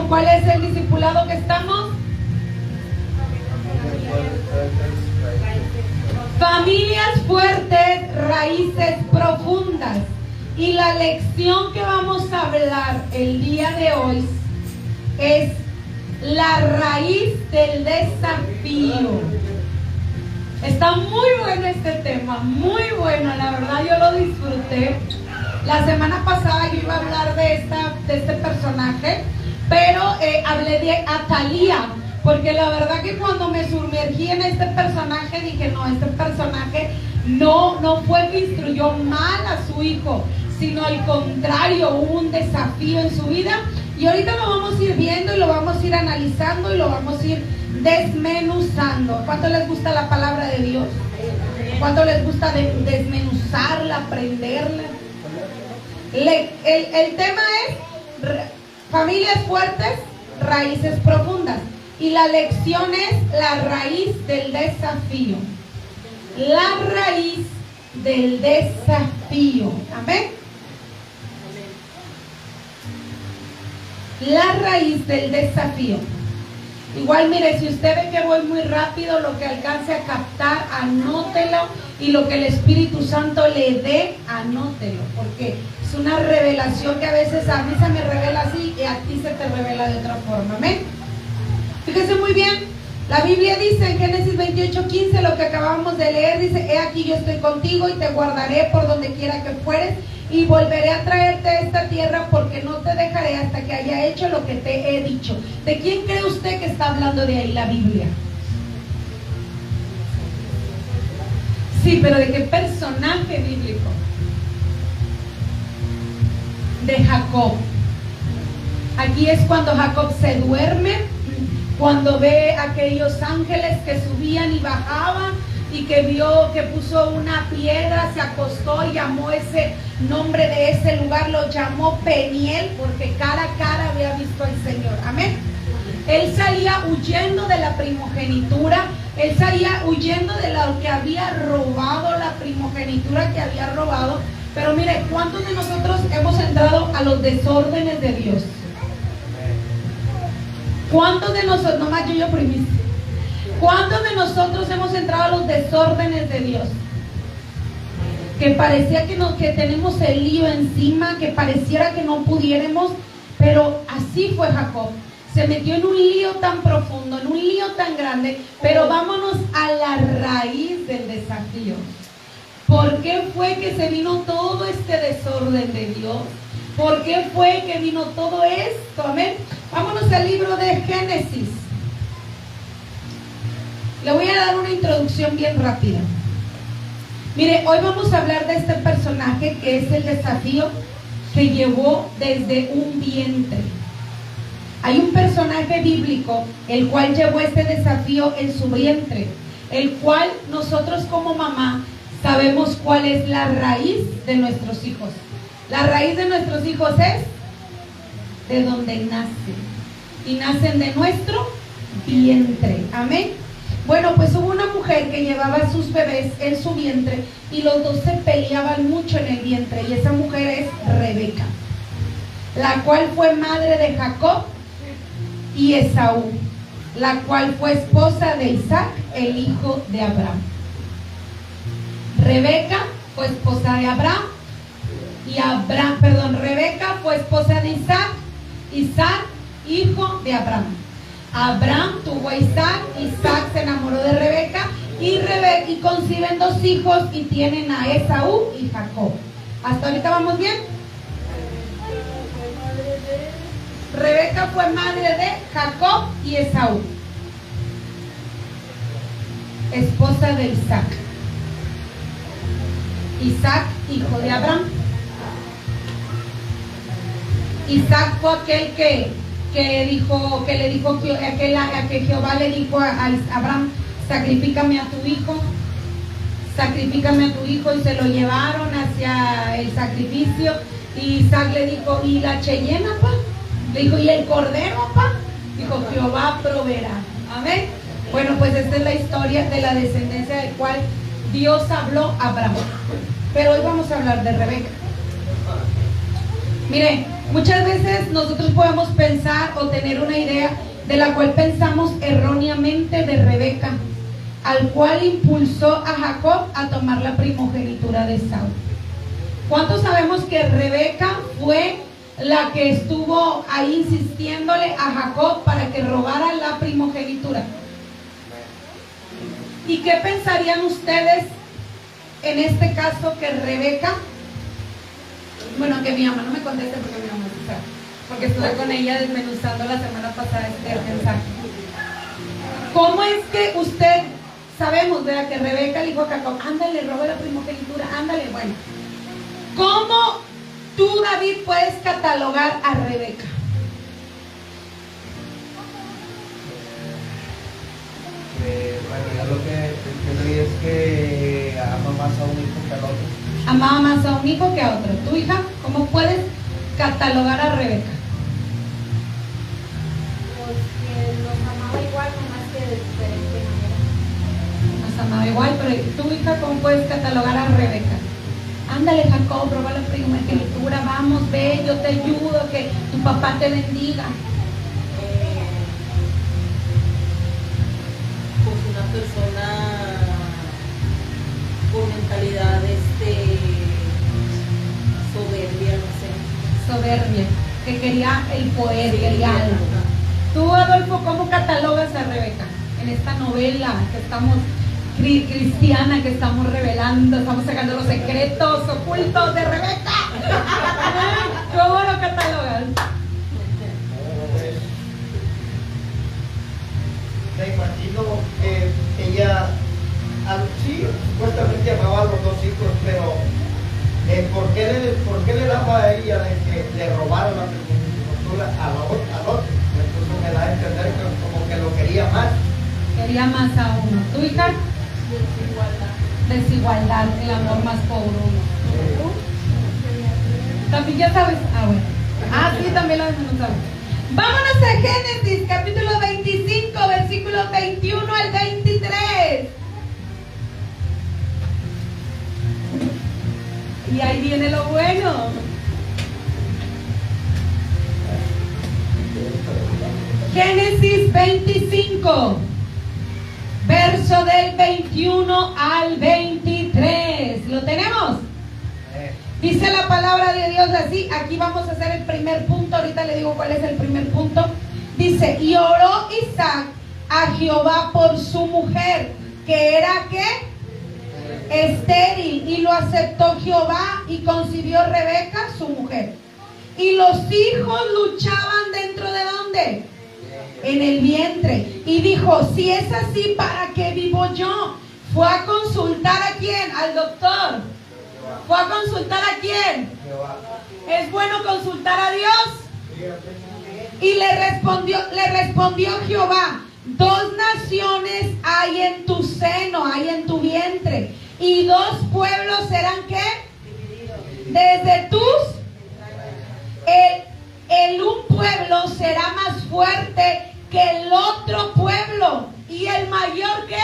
Bueno, ¿cuál es el discipulado que estamos? Familias fuertes, raíces profundas. Y la lección que vamos a hablar el día de hoy es la raíz del desafío. Está muy bueno este tema, muy bueno, la verdad yo lo disfruté. La semana pasada yo iba a hablar de este personaje, pero hablé de Atalía, porque la verdad que cuando me sumergí en este personaje dije, no, este personaje no fue que instruyó mal a su hijo, sino al contrario, hubo un desafío en su vida. Y ahorita lo vamos a ir viendo y lo vamos a ir analizando y lo vamos a ir desmenuzando. ¿Cuánto les gusta la palabra de Dios? ¿Cuánto les gusta desmenuzarla, aprenderla? El tema es familias fuertes, raíces profundas. Y la lección es la raíz del desafío. La raíz del desafío. Amén. La raíz del desafío. Igual, mire, si usted ve que voy muy rápido, lo que alcance a captar, anótelo. Y lo que el Espíritu Santo le dé, anótelo. Porque es una revelación que a veces a mí se me revela así y a ti se te revela de otra forma. Amén. Fíjese muy bien. La Biblia dice en Génesis 28:15, lo que acabamos de leer, dice: he aquí yo estoy contigo y te guardaré por donde quiera que fueres, y volveré a traerte a esta tierra, porque no te dejaré hasta que haya hecho lo que te he dicho. ¿De quién cree usted que está hablando de ahí la Biblia? Sí, pero ¿de qué personaje bíblico? De Jacob. Aquí es cuando Jacob se duerme, cuando ve aquellos ángeles que subían y bajaban, y que vio que puso una piedra, se acostó y llamó ese nombre de ese lugar, lo llamó Peniel, porque cara a cara había visto al Señor. Amén. Él salía huyendo de la primogenitura, él salía huyendo de lo que había robado, la primogenitura que había robado. Pero mire, ¿cuántos de nosotros hemos entrado a los desórdenes de Dios? ¿Cuántos de nosotros, nomás yo primicia, cuántos de nosotros hemos entrado a los desórdenes de Dios? Que parecía que tenemos el lío encima, que pareciera que no pudiéramos, pero así fue Jacob. Se metió en un lío tan profundo, en un lío tan grande, pero vámonos a la raíz del desafío. ¿Por qué fue que se vino todo este desorden de Dios? ¿Por qué fue que vino todo esto? Amén. Vámonos al libro de Génesis. Le voy a dar una introducción bien rápida. Mire, hoy vamos a hablar de este personaje que es el desafío que llevó desde un vientre. Hay un personaje bíblico el cual llevó este desafío en su vientre, el cual nosotros como mamá sabemos cuál es la raíz de nuestros hijos. La raíz de nuestros hijos es de donde nacen, y nacen de nuestro vientre. Amén. Bueno, pues hubo una mujer que llevaba a sus bebés en su vientre y los dos se peleaban mucho en el vientre, y esa mujer es Rebeca, la cual fue madre de Jacob y Esaú, la cual fue esposa de Isaac, el hijo de Abraham. Rebeca fue esposa de Abraham Rebeca fue esposa de Isaac, Isaac hijo de Abraham. Abraham tuvo a Isaac, Isaac se enamoró de Rebeca y conciben dos hijos y tienen a Esaú y Jacob. ¿Hasta ahorita vamos bien? Rebeca fue madre de Jacob y Esaú, esposa de Isaac. Isaac, hijo de Abraham. Isaac fue aquel que le dijo que Jehová le dijo a Abraham: sacrifícame a tu hijo, y se lo llevaron hacia el sacrificio. Y Isaac le dijo: ¿y la cheyena, pa? Le dijo: ¿y el cordero, pa? Dijo: Jehová proveerá. Amén. Bueno, pues esta es la historia de la descendencia del cual Dios habló a Abraham. Pero hoy vamos a hablar de Rebeca. Mire, Muchas veces nosotros podemos pensar o tener una idea de la cual pensamos erróneamente de Rebeca, al cual impulsó a Jacob a tomar la primogenitura de Esaú. ¿Cuántos sabemos que Rebeca fue la que estuvo ahí insistiéndole a Jacob para que robara la primogenitura? ¿Y qué pensarían ustedes en este caso que Rebeca? Bueno, que mi mamá no me conteste porque mi mamá está, porque estuve con ella desmenuzando la semana pasada este mensaje. ¿Cómo es que usted, sabemos, ¿verdad?, que Rebeca le dijo a Jacob, ándale, roba la primogenitura, ándale? Bueno, ¿cómo tú, David, puedes catalogar a Rebeca? Bueno, yo lo que entendí es que ama más a un hijo que al otro. Amaba más a un hijo que a otro. ¿Tu hija, cómo puedes catalogar a Rebeca? Pues que los amaba igual, nomás que de diferente manera. Los amaba igual, pero tu hija, ¿cómo puedes catalogar a Rebeca? Ándale, Jacob, roba la primogenitura, vamos, ve, yo te ayudo, que tu papá te bendiga. Pues una persona con mentalidad soberbia, no sé. Soberbia, que quería el poder, quería algo. Tú, Adolfo, ¿cómo catalogas a Rebeca en esta novela que estamos cristiana, que estamos revelando, estamos sacando los secretos ocultos de Rebeca? ¿Cómo lo catalogas? Me imagino que ella, sí, supuestamente amaba a los dos hijos, pero ¿por qué le daba a ella de que le robara la primogenitura al otro? Entonces me da a entender que como que lo quería más. Quería más a uno. ¿Tu hija? Desigualdad. Desigualdad, el amor más pobre. También ya sabes. Ah, bueno. Ah, sí, también lo desmenuzamos. Vámonos a Génesis, capítulo 25, versículos 21 al 23. Y ahí viene lo bueno. Génesis 25, verso del 21 al 23. ¿Lo tenemos? Dice la palabra de Dios así. Aquí vamos a hacer el primer punto. Ahorita le digo cuál es el primer punto. Dice, y oró Isaac a Jehová por su mujer, que era ¿qué? Estéril, y lo aceptó Jehová, y concibió Rebeca, su mujer. Y los hijos luchaban dentro de ¿dónde? En el vientre. Y dijo, si es así, ¿para qué vivo yo? Fue a consultar ¿a quién? Al doctor. ¿Fue a consultar a quién? ¿Es bueno consultar a Dios? Y le respondió Jehová, 2 naciones hay en tu seno, hay en tu vientre, y 2 pueblos serán ¿qué? Desde tus, el un pueblo será más fuerte que el otro pueblo, y el mayor ¿qué?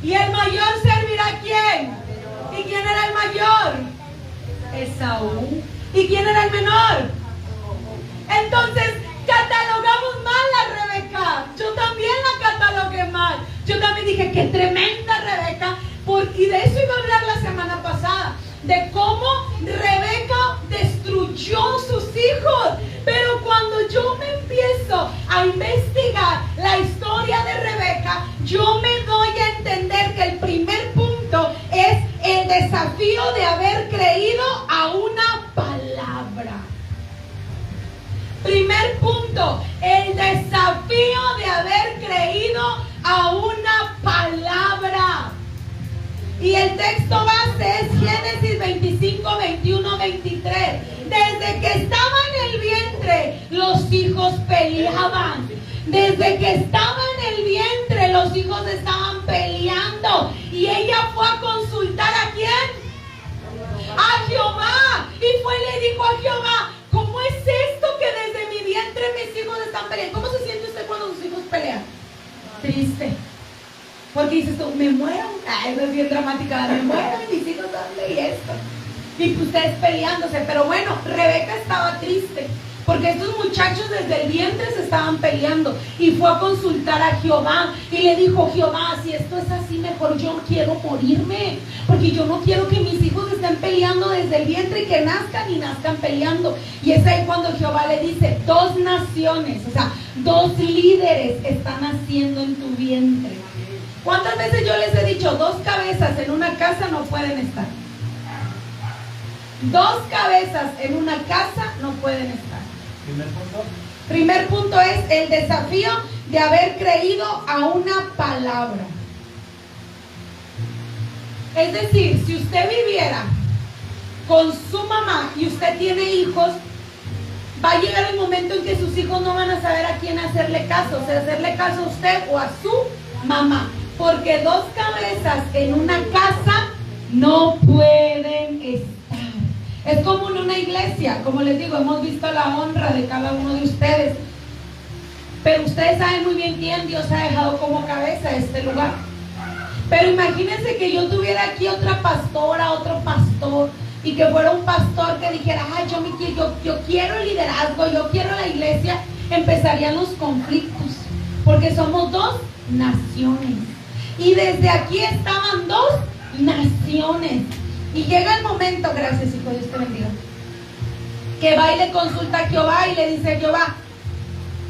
Y el mayor servirá ¿a quién? ¿Y quién era el mayor? Esaú. ¿Y quién era el menor? Entonces, catalogamos mal a Rebeca. Yo también la catalogué mal. Yo también dije, qué tremenda Rebeca. Y de eso iba a hablar la semana pasada. De cómo Rebeca destruyó sus hijos. Pero cuando yo me empiezo a investigar la historia de Rebeca, yo me doy a entender que el primer punto es el desafío de haber creído a una palabra. Primer punto, el desafío de haber creído a una palabra. Y el texto base es Génesis 25, 21, 23. Desde que estaba en el vientre, los hijos peleaban. Desde que estaba en el vientre, los hijos estaban peleando. Y ella fue a consultar ¿a quién? A Jehová. Y fue y le dijo a Jehová, ¿cómo es esto que desde mi vientre mis hijos están peleando? ¿Cómo se siente usted cuando sus hijos pelean? Triste. Porque dices tú, me muero. Ay, eso es bien dramática. Me muero, mis hijos, ¿dónde? Y esto. Y pues ustedes peleándose. Pero bueno, Rebeca estaba triste, porque estos muchachos desde el vientre se estaban peleando. Y fue a consultar a Jehová. Y le dijo: Jehová, si esto es así, mejor yo quiero morirme. Porque yo no quiero que mis hijos estén peleando desde el vientre y que nazcan y nazcan peleando. Y es ahí cuando Jehová le dice: 2 naciones, o sea, 2 líderes están naciendo en tu vientre. ¿Cuántas veces yo les he dicho: 2 cabezas en una casa no pueden estar? 2 cabezas en una casa no pueden estar. Primer punto es el desafío de haber creído a una palabra. Es decir, si usted viviera con su mamá y usted tiene hijos, va a llegar el momento en que sus hijos no van a saber a quién hacerle caso, o sea, hacerle caso a usted o a su mamá, porque 2 cabezas en una casa no pueden estar. Es como en una iglesia, como les digo, hemos visto la honra de cada uno de ustedes, pero ustedes saben muy bien quién Dios ha dejado como cabeza de este lugar. Pero imagínense que yo tuviera aquí otra pastora, otro pastor, y que fuera un pastor que dijera: ay, yo quiero el liderazgo, yo quiero la iglesia. Empezarían los conflictos, porque somos 2 naciones, y desde aquí estaban 2 naciones. Y llega el momento, gracias hijo, Dios te bendiga, que va y le consulta a Jehová y le dice: Jehová,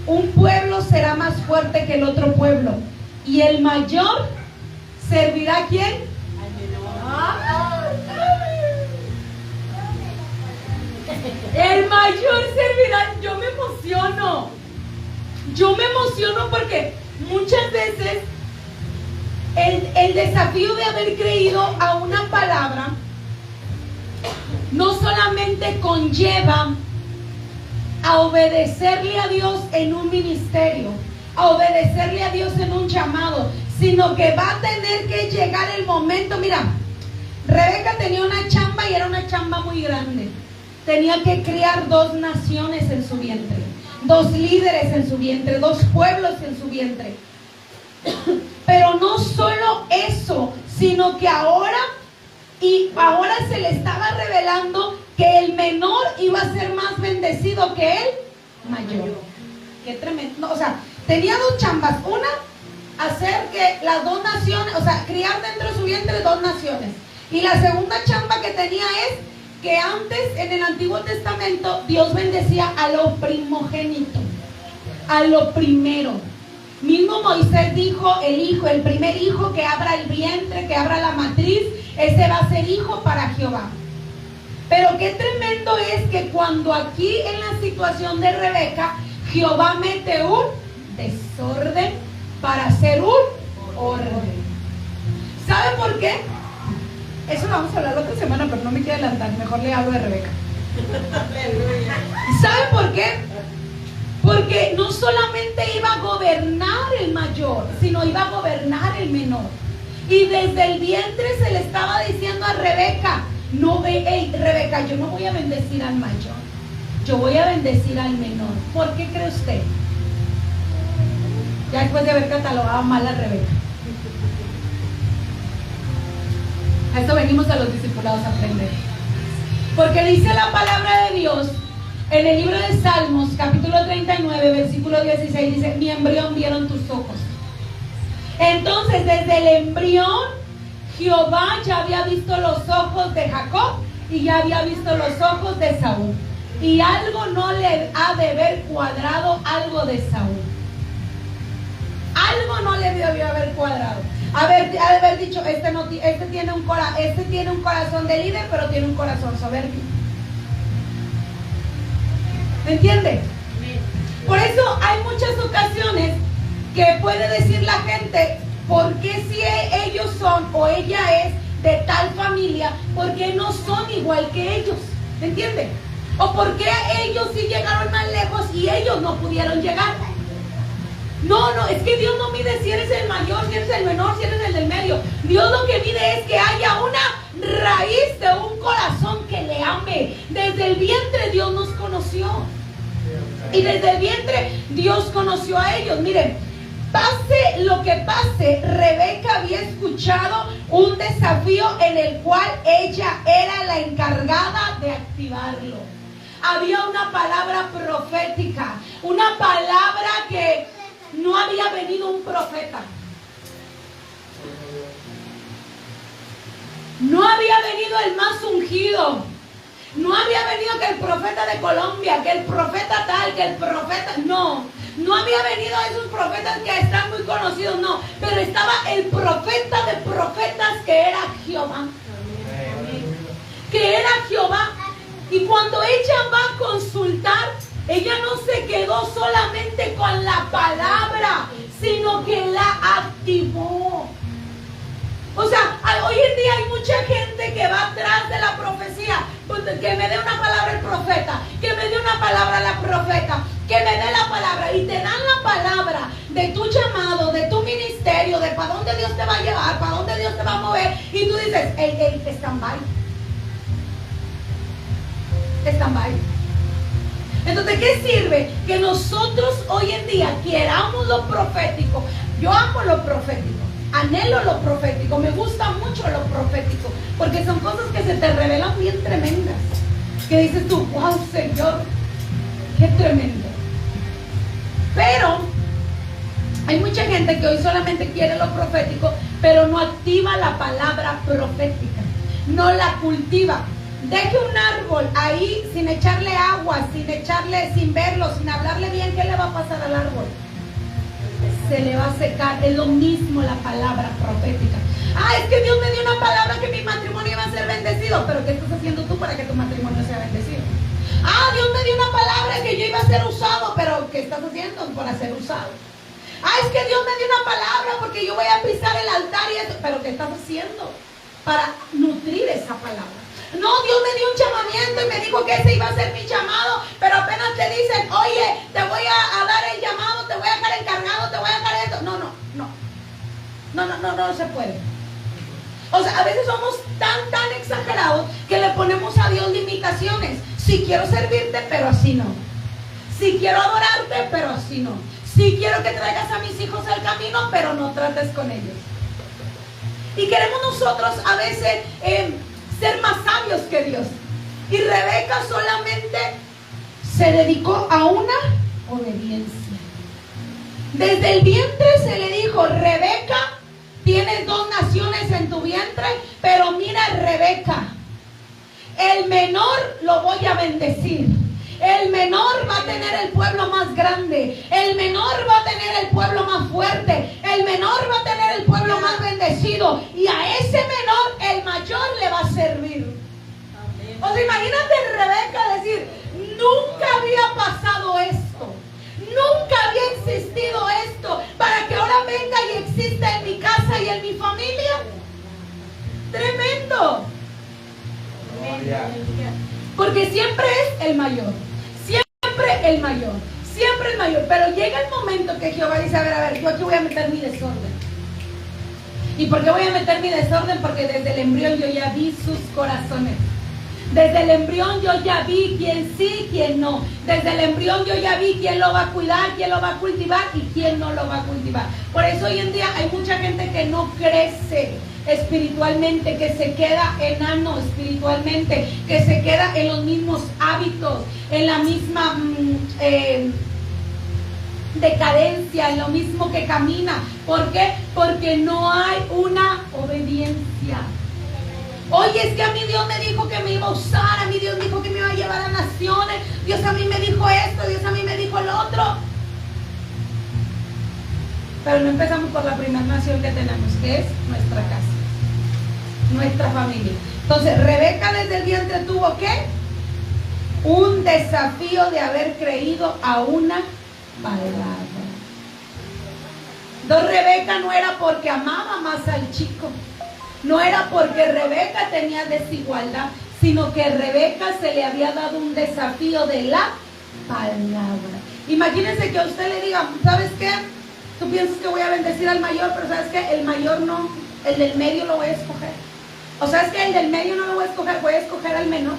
un pueblo será más fuerte que el otro pueblo, y el mayor servirá ¿a quién? El mayor servirá. Yo me emociono porque muchas veces el desafío de haber creído a una palabra no solamente conlleva a obedecerle a Dios en un ministerio, a obedecerle a Dios en un llamado, sino que va a tener que llegar el momento. Mira, Rebeca tenía una chamba y era una chamba muy grande. Tenía que criar 2 naciones en su vientre, 2 líderes en su vientre, 2 pueblos en su vientre. Pero no solo eso, sino que ahora se le estaba revelando que el menor iba a ser más bendecido que el mayor. Qué tremendo. O sea, tenía 2 chambas. Una, hacer que las 2 naciones, o sea, criar dentro de su vientre 2 naciones. Y la segunda chamba que tenía es que antes, en el Antiguo Testamento, Dios bendecía a lo primogénito, a lo primero. Mismo Moisés dijo: el primer hijo que abra el vientre, que abra la matriz, ese va a ser hijo para Jehová. Pero qué tremendo es que cuando aquí en la situación de Rebeca, Jehová mete un desorden para hacer un orden. ¿Sabe por qué? Eso lo vamos a hablar la otra semana, pero no me quiero adelantar, mejor le hablo de Rebeca. ¿Sabe por qué? Porque no solamente iba a gobernar el mayor, sino iba a gobernar el menor. Y desde el vientre se le estaba diciendo a Rebeca: no, Rebeca, yo no voy a bendecir al mayor, yo voy a bendecir al menor. ¿Por qué cree usted? Ya después de haber catalogado mal a Rebeca. A eso venimos a los discipulados a aprender. Porque dice la palabra de Dios en el libro de Salmos, capítulo 39, versículo 16, dice: mi embrión vieron tus ojos. Entonces, desde el embrión, Jehová ya había visto los ojos de Jacob y ya había visto los ojos de Saúl. Y algo no le ha de haber cuadrado algo de Saúl. Algo no le debió haber cuadrado. Haber dicho: este tiene un corazón de líder, pero tiene un corazón soberbio. ¿Me entiende? Por eso hay muchas ocasiones que puede decir la gente: ¿por qué si ellos son o ella es de tal familia, por qué no son igual que ellos? ¿Me entiende? ¿O por qué ellos sí llegaron más lejos y ellos no pudieron llegar? No, es que Dios no mide si eres el mayor, si eres el menor, si eres el del medio. Dios lo que mide es que haya una raíz de un corazón que le ame. Desde el vientre Dios nos conoció. Y desde el vientre Dios conoció a ellos. Miren, pase lo que pase, Rebeca había escuchado un desafío en el cual ella era la encargada de activarlo. Había una palabra profética, una palabra que no había venido un profeta. No había venido el más ungido. No había venido que el profeta de Colombia, que el profeta tal, que el profeta... No había venido esos profetas que están muy conocidos, no. Pero estaba el profeta de profetas que era Jehová. Que era Jehová. Y cuando ella va a consultar, ella no se quedó solamente con la palabra, sino que la activó. O sea, hoy en día hay mucha gente que va atrás de la profecía. Que me dé una palabra el profeta, que me dé una palabra la profeta, que me dé la palabra. Y te dan la palabra de tu llamado, de tu ministerio, de para dónde Dios te va a llevar, para dónde Dios te va a mover. Y tú dices, stand-by. Stand-by. Entonces, ¿qué sirve? Que nosotros hoy en día queramos lo profético. Yo amo lo profético. Anhelo lo profético, me gusta mucho lo profético, porque son cosas que se te revelan bien tremendas, que dices tú, wow, Señor, qué tremendo. Pero hay mucha gente que hoy solamente quiere lo profético, pero no activa la palabra profética, no la cultiva. Deje un árbol ahí sin echarle agua, sin verlo, sin hablarle bien, ¿qué le va a pasar al árbol? Se le va a secar. Es lo mismo la palabra profética. Es que Dios me dio una palabra que mi matrimonio iba a ser bendecido. Pero ¿qué estás haciendo tú para que tu matrimonio sea bendecido? Dios me dio una palabra que yo iba a ser usado. Pero ¿qué estás haciendo para ser usado? Es que Dios me dio una palabra porque yo voy a pisar el altar y eso. Pero ¿qué estás haciendo para nutrir esa palabra? No, Dios me dio un llamamiento y me dijo que ese iba a ser mi llamado, pero apenas te dicen, oye, te voy a dar el llamado, te voy a dejar encargado, te voy a dejar esto. No se puede. O sea, a veces somos tan exagerados que le ponemos a Dios limitaciones. Si quiero servirte, pero así no. Si quiero adorarte, pero así no. Si quiero que traigas a mis hijos al camino, pero no trates con ellos. Y queremos nosotros a veces ser más sabios que Dios. Y Rebeca solamente se dedicó a una obediencia. Desde el vientre se le dijo, Rebeca, tienes 2 naciones en tu vientre, pero mira, Rebeca, el menor lo voy a bendecir. El menor va a tener el pueblo más grande. El menor va a tener el pueblo más fuerte. El menor va a tener el pueblo más bendecido. Y a ese menor, el mayor le va a servir. Amén. O sea, imagínate Rebeca decir, nunca había pasado esto. Nunca había existido esto. Para que ahora venga y exista en mi casa y en mi familia. Tremendo. Porque siempre es el mayor. Siempre el mayor. Pero llega el momento que Jehová dice, a ver, yo aquí voy a meter mi desorden. ¿Y por qué voy a meter mi desorden? Porque desde el embrión yo ya vi sus corazones. Desde el embrión yo ya vi quién sí, quién no. Desde el embrión yo ya vi quién lo va a cuidar, quién lo va a cultivar y quién no lo va a cultivar. Por eso hoy en día hay mucha gente que no crece espiritualmente, que se queda enano espiritualmente, que se queda en los mismos hábitos, en la misma decadencia, en lo mismo que camina. ¿Por qué? Porque no hay una obediencia. Oye, es que a mí Dios me dijo que me iba a usar, a mí Dios me dijo que me iba a llevar a naciones, Dios a mí me dijo esto, Dios a mí me dijo lo otro. Pero no empezamos por la primera nación que tenemos, que es nuestra casa, nuestra familia. Entonces, Rebeca desde el vientre tuvo ¿qué? Un desafío de haber creído a una palabra. Entonces, Rebeca no era porque amaba más al chico, no era porque Rebeca tenía desigualdad, sino que a Rebeca se le había dado un desafío de la palabra. Imagínense que a usted le diga, ¿sabes qué? Tú piensas que voy a bendecir al mayor, pero ¿sabes qué? El mayor no, el del medio lo voy a escoger. O ¿sabes qué? El del medio no lo voy a escoger al menor.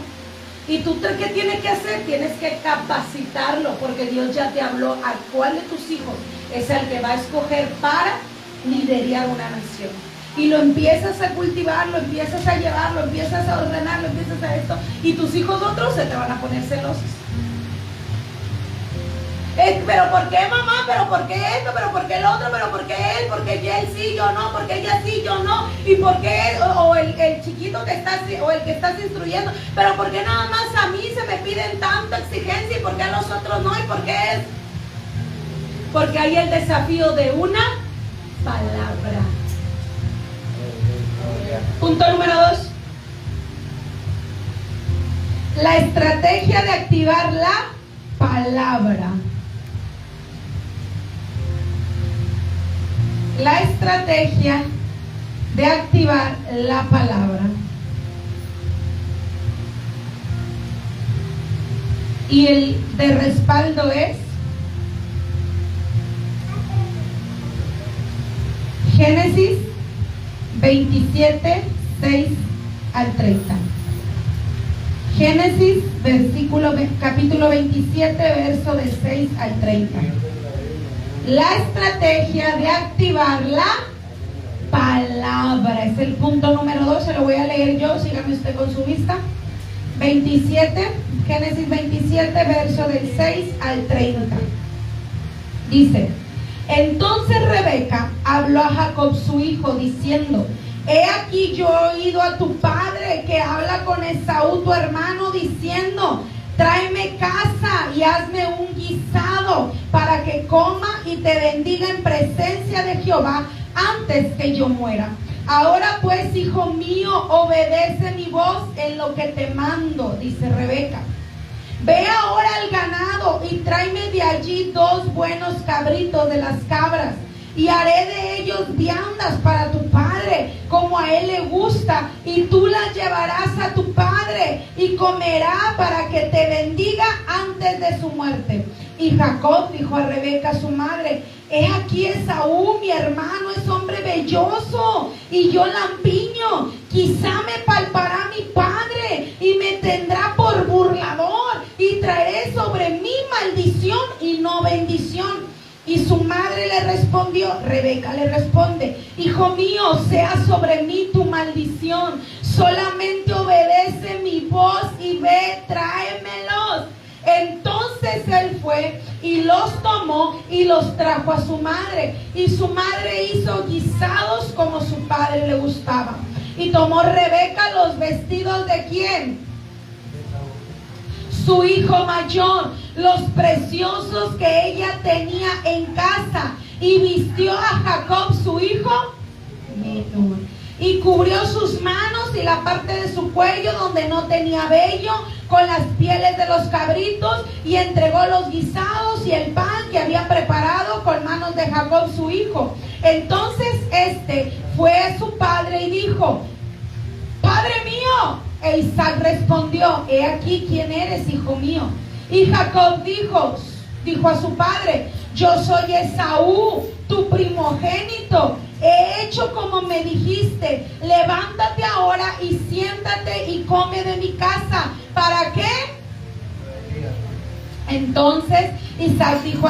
¿Y tú qué tienes que hacer? Tienes que capacitarlo, porque Dios ya te habló a cuál de tus hijos es el que va a escoger para liderar una nación. Y lo empiezas a cultivar, lo empiezas a llevar, lo empiezas a ordenar, lo empiezas a esto, y tus hijos otros se te van a poner celosos. Pero ¿por qué mamá? ¿Pero por qué esto? ¿Pero por qué el otro? ¿Pero por qué él? ¿Por qué él sí, yo no? ¿Por qué ella sí, yo no? ¿Y por qué él? O el chiquito que estás, o el que estás instruyendo. ¿Pero por qué nada más a mí se me piden tanta exigencia y por qué a los otros no? ¿Y por qué es? Porque hay el desafío de una palabra. Punto número 2. La estrategia de activar la palabra. La estrategia de activar la palabra. Y el de respaldo es Génesis 27, 6 al 30. Génesis, capítulo 27, verso del 6 al 30. La estrategia de activar la palabra. Es el punto número 2, se lo voy a leer yo, sígame usted con su vista. 27, Génesis 27, verso del 6 al 30. Dice: entonces Rebeca habló a Jacob su hijo diciendo: he aquí yo he oído a tu padre que habla con Esaú tu hermano diciendo: tráeme caza y hazme un guisado para que coma y te bendiga en presencia de Jehová antes que yo muera. Ahora pues, hijo mío, obedece mi voz en lo que te mando, dice Rebeca. Ve ahora al ganado y tráeme de allí 2 buenos cabritos de las cabras, y haré de ellos viandas para tu padre, como a él le gusta, y tú las llevarás a tu padre, y comerá para que te bendiga antes de su muerte. Y Jacob dijo a Rebeca su madre: he aquí Esaú, mi hermano, es hombre velloso, y yo lampiño. Quizá me palpará mi padre, y me tendrá por burlador, y traeré sobre mí maldición y no bendición. Y su madre le respondió, Rebeca le responde: hijo mío, sea sobre mí tu maldición, solamente obedece mi voz y ve, tráemelos. Entonces él fue y los tomó y los trajo a su madre, y su madre hizo guisados como su padre le gustaba. Y tomó Rebeca los vestidos de ¿quién? Su hijo mayor, los preciosos que ella tenía en casa, y vistió a Jacob su hijo menor, y cubrió sus manos y la parte de su cuello donde no tenía vello con las pieles de los cabritos, y entregó los guisados y el pan que había preparado con manos de Jacob su hijo. Entonces este fue a su padre y dijo: Padre mío. E Isaac respondió: he aquí quién eres, hijo mío. Y Jacob dijo a su padre: yo soy Esaú, tu primogénito. He hecho como me dijiste. Levántate ahora y siéntate y come de mi casa. ¿Para qué? Entonces Isaac dijo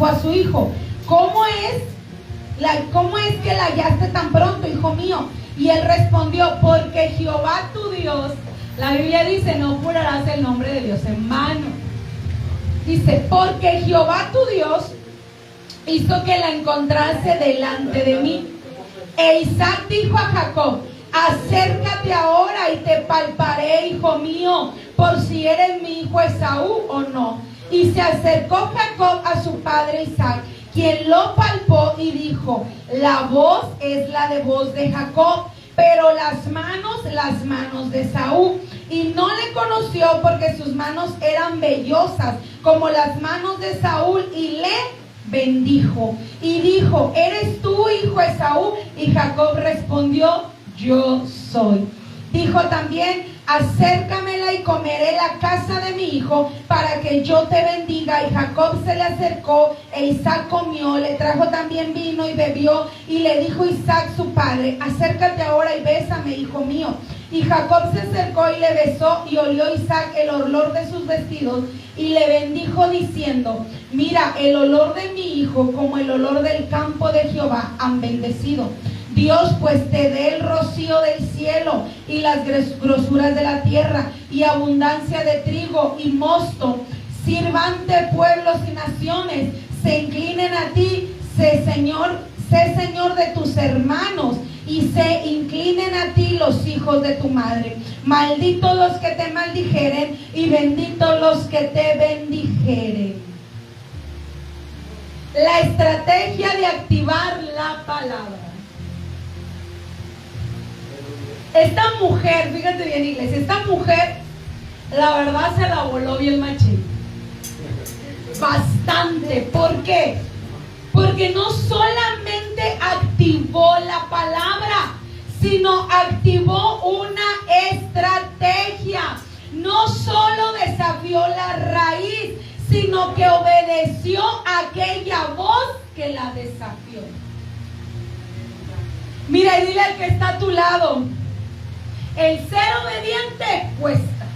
a su hijo: ¿Cómo es que la hallaste tan pronto, hijo mío? Y él respondió: porque Jehová tu Dios, la Biblia dice, no jurarás el nombre de Dios en vano. Dice: porque Jehová tu Dios hizo que la encontrase delante de mí. E Isaac dijo a Jacob: acércate ahora y te palparé, hijo mío, por si eres mi hijo Esaú o no. Y se acercó Jacob a su padre Isaac, quien lo palpó y dijo: la voz es la de voz de Jacob, pero las manos de Esaú. Y no le conoció porque sus manos eran vellosas como las manos de Saúl, y le bendijo. Y dijo: ¿eres tú, hijo Esaú? Y Jacob respondió: yo soy. Dijo también: acércamela y comeré la casa de mi hijo para que yo te bendiga. Y Jacob se le acercó e Isaac comió, le trajo también vino y bebió. Y le dijo Isaac su padre: acércate ahora y bésame, hijo mío. Y Jacob se acercó y le besó, y olió Isaac el olor de sus vestidos, y le bendijo diciendo: mira, el olor de mi hijo como el olor del campo de Jehová han bendecido. Dios pues te dé el rocío del cielo y las grosuras de la tierra, y abundancia de trigo y mosto. Sirvante pueblos y naciones se inclinen a ti. Sé Señor de tus hermanos, y se inclinen a ti los hijos de tu madre. Malditos los que te maldijeren, y benditos los que te bendijeren. La estrategia de activar la palabra. Esta mujer, fíjate bien, iglesia, esta mujer, la verdad se la voló bien machín. Bastante. ¿Por qué? Porque no solamente activó la palabra, sino activó una estrategia. No solo desafió la raíz, sino que obedeció a aquella voz que la desafió. Mira, y dile al que está a tu lado: el ser obediente cuesta.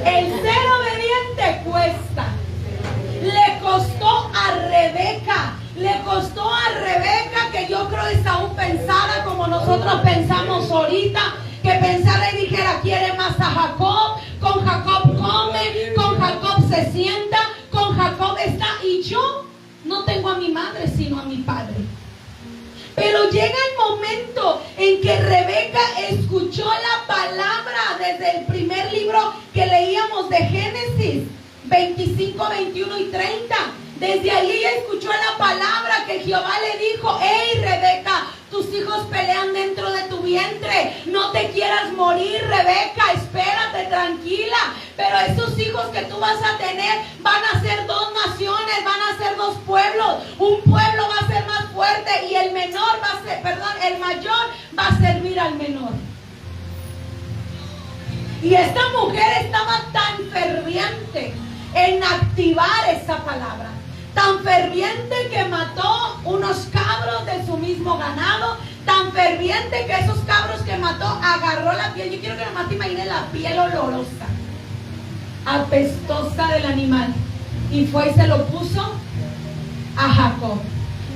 El ser obediente cuesta. Le costó a Rebeca. Le costó a Rebeca, que yo creo que Esaú pensara como nosotros pensamos ahorita, que pensara y dijera: quiere más a Jacob, con Jacob come, con Jacob se sienta, con Jacob está, y yo no tengo a mi madre sino a mi padre. Pero llega el momento en que Rebeca escuchó la palabra desde el primer libro que leíamos de Génesis 25, 21 y 30. Desde allí ella escuchó la palabra que Jehová le dijo: hey Rebeca, tus hijos pelean dentro de tu vientre, no te quieras morir, Rebeca, espérate, tranquila, pero esos hijos que tú vas a tener van a ser dos naciones, van a ser dos pueblos. Un pueblo va a ser más fuerte y el menor va a ser, el mayor va a servir al menor. Y esta mujer estaba tan ferviente en activar esa palabra, tan ferviente que mató unos cabros de su mismo ganado, tan ferviente que esos cabros que mató agarró la piel. Yo quiero que nomás te imagines la piel olorosa, apestosa del animal, y fue y se lo puso a Jacob,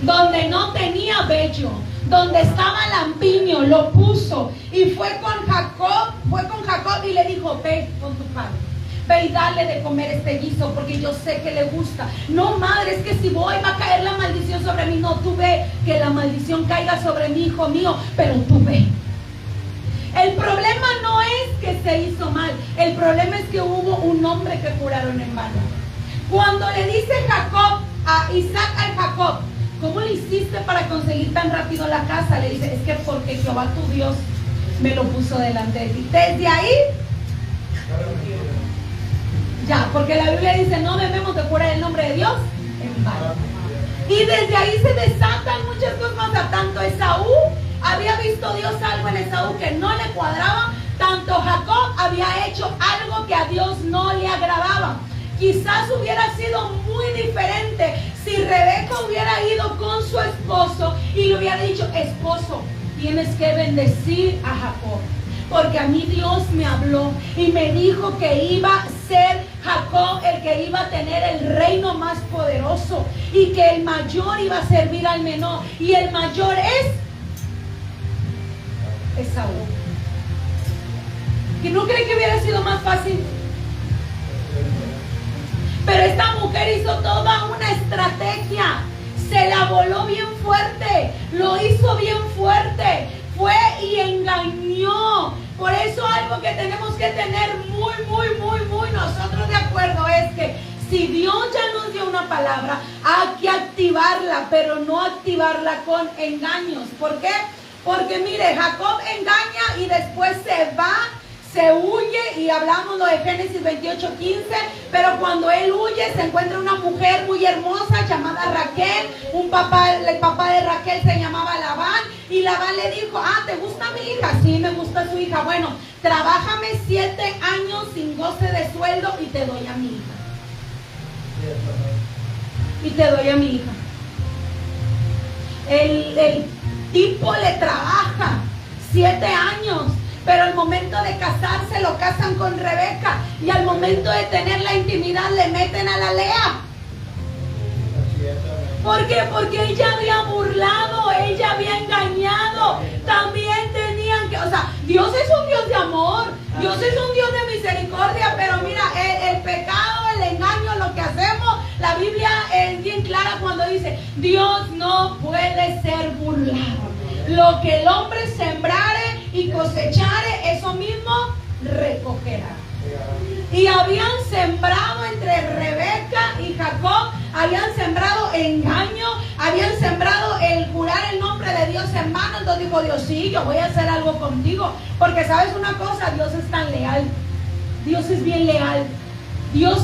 donde no tenía vello, donde estaba lampiño, lo puso, y fue con Jacob y le dijo: ve con tu padre, ve y dale de comer este guiso, porque yo sé que le gusta. No, madre, es que si voy va a caer la maldición sobre mí. No, tú ve, que la maldición caiga sobre mi hijo mío, pero tú ve. El problema no es que se hizo mal, el problema es que hubo un hombre que curaron en vano. Cuando le dice Jacob a Isaac a Jacob: ¿cómo le hiciste para conseguir tan rápido la casa? Le dice: es que porque Jehová tu Dios me lo puso delante de ti. Desde ahí, ya, porque la Biblia dice: no debemos de jurar el nombre de Dios en vano. Y desde ahí se desatan muchas cosas. A tanto Esaú, había visto Dios algo en Esaú que no le cuadraba, tanto Jacob había hecho algo que a Dios no le agradaba. Quizás hubiera sido muy diferente si Rebeca hubiera ido con su esposo y le hubiera dicho: esposo, tienes que bendecir a Jacob, porque a mí Dios me habló y me dijo que iba a ser Jacob el que iba a tener el reino más poderoso, y que el mayor iba a servir al menor, y el mayor es Esaú. ¿Y no creen que hubiera sido más fácil? Pero esta mujer hizo toda una estrategia, se la voló bien fuerte, lo hizo bien fuerte, fue y engañó. Por eso algo que tenemos que tener muy nosotros de acuerdo es que si Dios ya nos dio una palabra, hay que activarla, pero no activarla con engaños. ¿Por qué? Porque mire, Jacob engaña y después se va, se huye, y hablamos lo de Génesis 28:15, pero cuando él huye se encuentra una mujer muy hermosa llamada Raquel, el papá de Raquel se llamaba Labán, y Labán le dijo: ¿te gusta mi hija? Sí, me gusta su hija. Bueno, trabájame 7 años sin goce de sueldo y te doy a mi hija. Y te doy a mi hija. El tipo le trabaja 7 años. Pero al momento de casarse lo casan con Rebeca. Y al momento de tener la intimidad le meten a la Lea. ¿Por qué? Porque ella había burlado, ella había engañado. También tenían que, o sea, Dios es un Dios de amor, Dios es un Dios de misericordia, pero mira, el pecado, el engaño, lo que hacemos, la Biblia es bien clara cuando dice, Dios no puede ser burlado. Lo que el hombre sembrare y cosechare, eso mismo recogerá. Y habían sembrado entre Rebeca y Jacob, habían sembrado engaño, habían sembrado el jurar el nombre de Dios en vano. Entonces dijo Dios, sí, yo voy a hacer algo contigo, porque sabes una cosa, Dios es tan leal, Dios es bien leal. Dios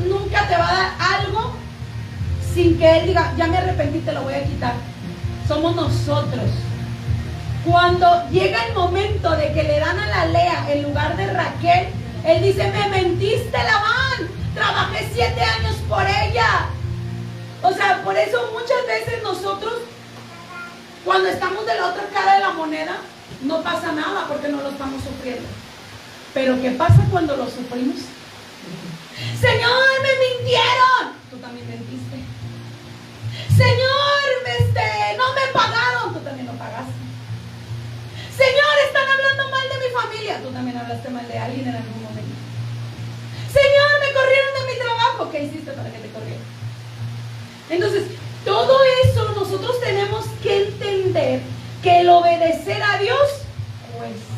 nunca te va a dar algo sin que Él diga, ya me arrepentí, te lo voy a quitar. Somos nosotros. Cuando llega el momento de que le dan a la Lea en lugar de Raquel, Él dice, me mentiste, Labán, trabajé 7 años por ella. O sea, por eso muchas veces nosotros, cuando estamos de la otra cara de la moneda, no pasa nada porque no lo estamos sufriendo. Pero ¿qué pasa cuando lo sufrimos? Señor, me mintieron. Tú también mentiste. Señor, no me pagaron. Tú también lo pagaste. Señor, están hablando mal de mi familia. Tú también hablaste mal de alguien en algún momento. Señor, me corrieron de mi trabajo. ¿Qué hiciste para que te corrieran? Entonces, todo eso nosotros tenemos que entender que el obedecer a Dios cuesta.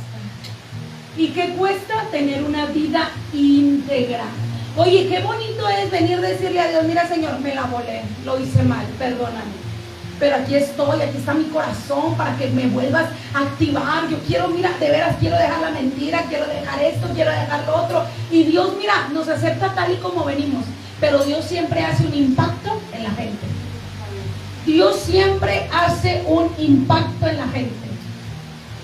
¿Y qué cuesta? Tener una vida íntegra. Oye, qué bonito es venir a decirle a Dios, mira Señor, me la volé, lo hice mal, perdóname. Pero aquí estoy, aquí está mi corazón para que me vuelvas a activar. Yo quiero, mira, de veras quiero dejar la mentira, quiero dejar esto, quiero dejar lo otro. Y Dios, mira, nos acepta tal y como venimos. Pero Dios siempre hace un impacto en la gente. Dios siempre hace un impacto en la gente.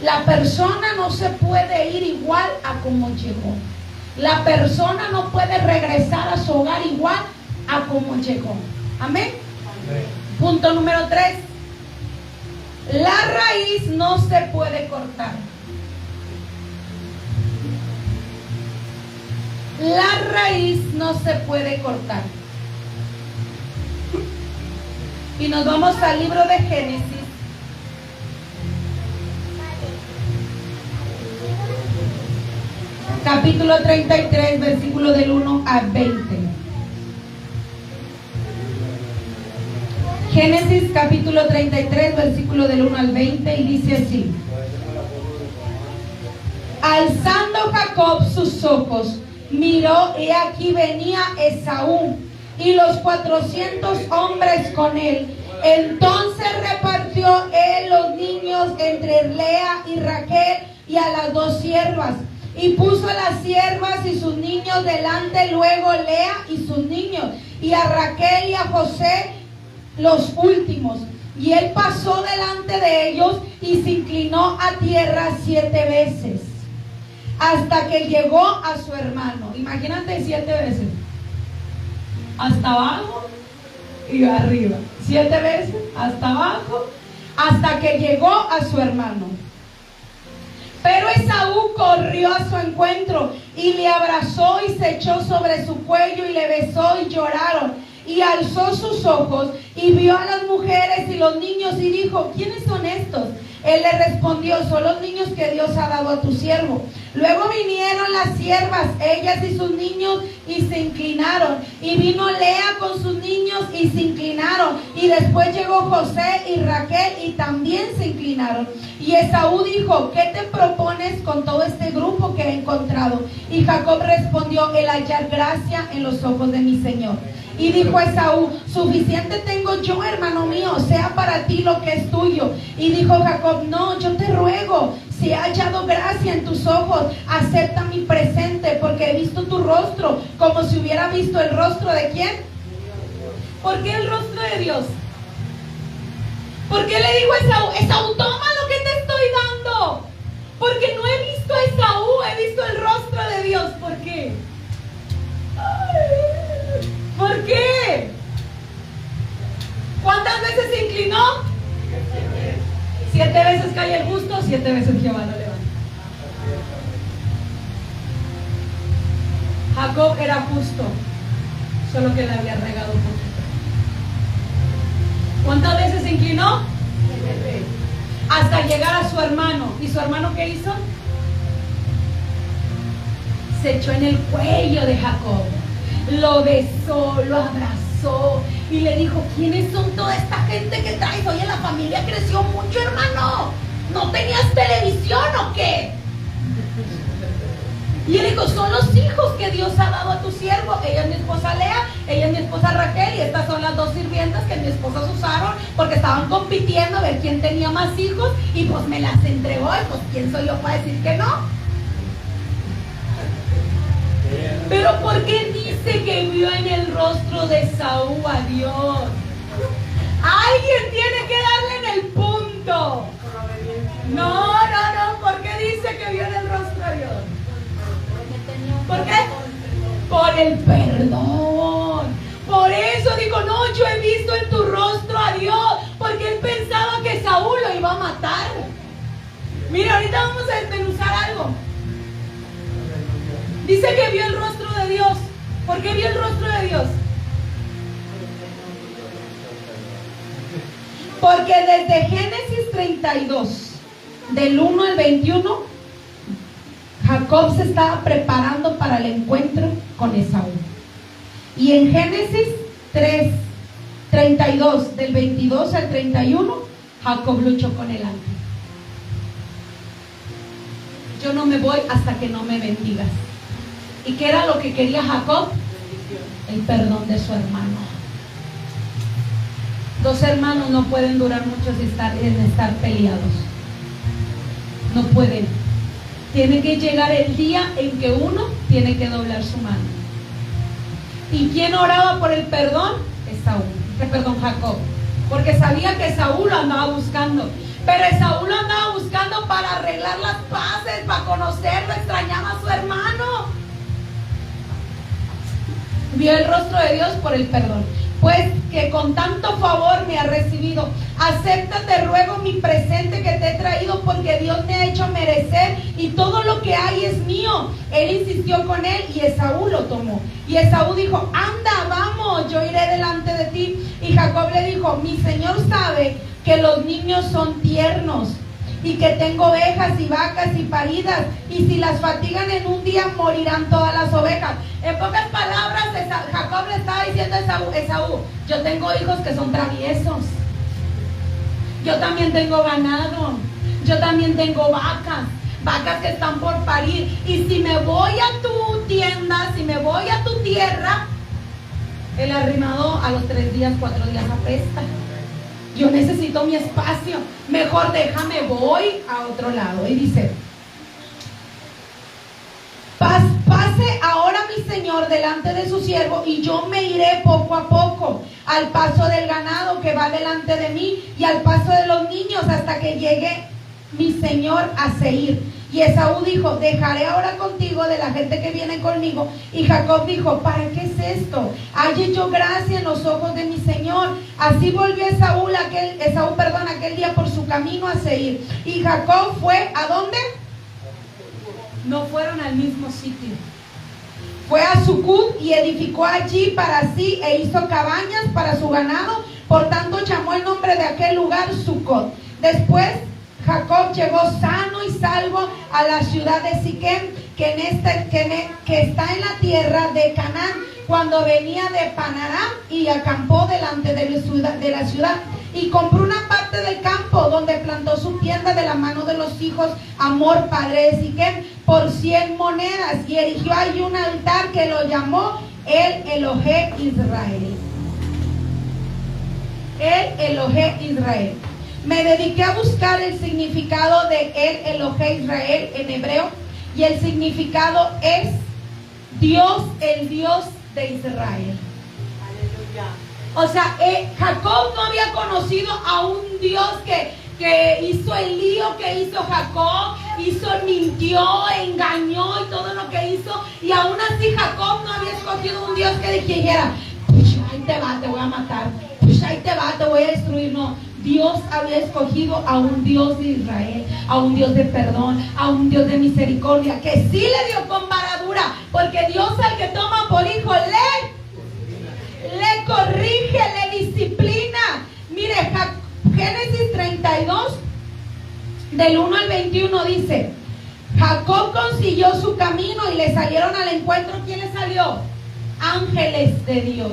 La persona no se puede ir igual a como llegó. La persona no puede regresar a su hogar igual a como llegó. Amén. Amén. Punto número 3. La raíz no se puede cortar. La raíz no se puede cortar. Y nos vamos al libro de Génesis. Capítulo 33, versículo del 1 al 20. Génesis capítulo 33, versículo del 1 al 20, y dice así: alzando Jacob sus ojos, miró, y aquí venía Esaú, y los 400 hombres con él. Entonces repartió él los niños entre Lea y Raquel y a las 2 siervas, y puso a las siervas y sus niños delante, luego Lea y sus niños, y a Raquel y a José los últimos. Y él pasó delante de ellos y se inclinó a tierra 7 veces hasta que llegó a su hermano. Imagínate 7 veces, hasta abajo y arriba, 7 veces hasta abajo hasta que llegó a su hermano. Pero Esaú corrió a su encuentro y le abrazó y se echó sobre su cuello y le besó, y lloraron. Y alzó sus ojos y vio a las mujeres y los niños y dijo: ¿quiénes son estos? Él le respondió: son los niños que Dios ha dado a tu siervo. Luego vinieron las siervas, ellas y sus niños, y se inclinaron. Y vino Lea con sus niños y se inclinaron. Y después llegó José y Raquel y también se inclinaron. Y Esaú dijo: ¿qué te propones con todo este grupo que he encontrado? Y Jacob respondió: el hallar gracia en los ojos de mi Señor. Y dijo Esaú: suficiente tengo yo, hermano mío, sea para ti lo que es tuyo. Y dijo Jacob: no, yo te ruego, si he hallado gracia en tus ojos, acepta mi presente, porque he visto tu rostro, como si hubiera visto el rostro de ¿quién? ¿Por qué el rostro de Dios? ¿Por qué le digo a Esaú: Esaú, toma lo que te estoy dando? Porque no he visto a Esaú, he visto el rostro de Dios. ¿Por qué? ¿Por qué? ¿Cuántas veces se inclinó? 7 7 veces cae el justo, 7 veces Jehová lo levanta. Jacob era justo, solo que le había regado un poquito. ¿Cuántas veces se inclinó? Hasta llegar a su hermano. ¿Y su hermano qué hizo? Se echó en el cuello de Jacob, lo besó, lo abrazó y le dijo: ¿quiénes son toda esta gente que traes? Oye, la familia creció mucho, hermano. ¿No tenías televisión o qué? Y él dijo: son los hijos que Dios ha dado a tu siervo. Ella es mi esposa Lea, ella es mi esposa Raquel, y estas son las 2 sirvientas que mi esposa usaron porque estaban compitiendo a ver quién tenía más hijos, y pues me las entregó, y pues quién soy yo para decir que no. Pero ¿por qué dice que vio en el rostro de Esaú a Dios? Alguien tiene que darle en el punto. No, ¿por qué dice que vio en el rostro a Dios? ¿Por qué? Por el perdón. Por eso digo: no, yo he visto en tu rostro a Dios, porque él pensaba que Saúl lo iba a matar. Mira, ahorita vamos a desmenuzar algo. Dice que vio el rostro de Dios. ¿Por qué vio el rostro de Dios? Porque desde Génesis 32, del 1 al 21, Jacob se estaba preparando para el encuentro con Esaú. Y en Génesis 32, del 22 al 31, Jacob luchó con el ángel. Yo no me voy hasta que no me bendigas. ¿Y qué era lo que quería Jacob? El perdón de su hermano. 2 hermanos no pueden durar mucho sin estar peleados. No pueden. Tiene que llegar el día en que uno tiene que doblar su mano. ¿Y quién oraba por el perdón? Jacob. Porque sabía que Esaú lo andaba buscando. Pero Esaú lo andaba buscando para arreglar las paces, para conocerlo, extrañaba a su hermano. Vio el rostro de Dios por el perdón. Pues que con tanto favor me ha recibido, acéptate, ruego, mi presente que te he traído, porque Dios me ha hecho merecer, y todo lo que hay es mío. Él insistió con él, y Esaú lo tomó. Y Esaú dijo: anda, vamos, yo iré delante de ti. Y Jacob le dijo: mi señor sabe que los niños son tiernos, y que tengo ovejas y vacas y paridas, y si las fatigan en un día morirán todas las ovejas. En pocas palabras, Jacob le estaba diciendo a Esaú: yo tengo hijos que son traviesos, yo también tengo ganado, yo también tengo vacas que están por parir, y si me voy a tu tienda, si me voy a tu tierra, el arrimado a los 3 días, 4 días apesta. Yo necesito mi espacio, mejor déjame, voy a otro lado. Y dice: pase ahora mi señor delante de su siervo, y yo me iré poco a poco, al paso del ganado que va delante de mí, y al paso de los niños, hasta que llegue mi señor a Seir. Y Esaú dijo: dejaré ahora contigo de la gente que viene conmigo. Y Jacob dijo: ¿para qué es esto? Halle yo gracia en los ojos de mi señor. Así volvió Esaú aquel día por su camino a Seir. Y Jacob fue, ¿a dónde? No fueron al mismo sitio. Fue a Sucot y edificó allí para sí, e hizo cabañas para su ganado. Por tanto llamó el nombre de aquel lugar Sucot. Después Jacob llegó sano y salvo a la ciudad de Siquem, que está en la tierra de Canaán, cuando venía de Panaram, y acampó delante de la ciudad, y compró una parte del campo donde plantó su tienda de la mano de los hijos Hamor, padre de Siquem, por 100 monedas, y erigió allí un altar que lo llamó el Elohé Israel. El Elohé Israel. Me dediqué a buscar el significado de el Elohé Israel en hebreo, y el significado es Dios, el Dios de Israel. Aleluya. O sea, Jacob no había conocido a un Dios que hizo el lío que hizo Jacob, mintió, engañó y todo lo que hizo, y aún así Jacob no había escogido un Dios que dijera: pues ahí te va, te voy a matar, pues ahí te va, te voy a destruir. No, Dios había escogido a un Dios de Israel, a un Dios de perdón, a un Dios de misericordia, que sí le dio con vara dura, porque Dios al que toma por hijo le corrige, le disciplina. Mire, Génesis 32, del 1 al 21 dice: Jacob consiguió su camino y le salieron al encuentro. ¿Quién le salió? Ángeles de Dios.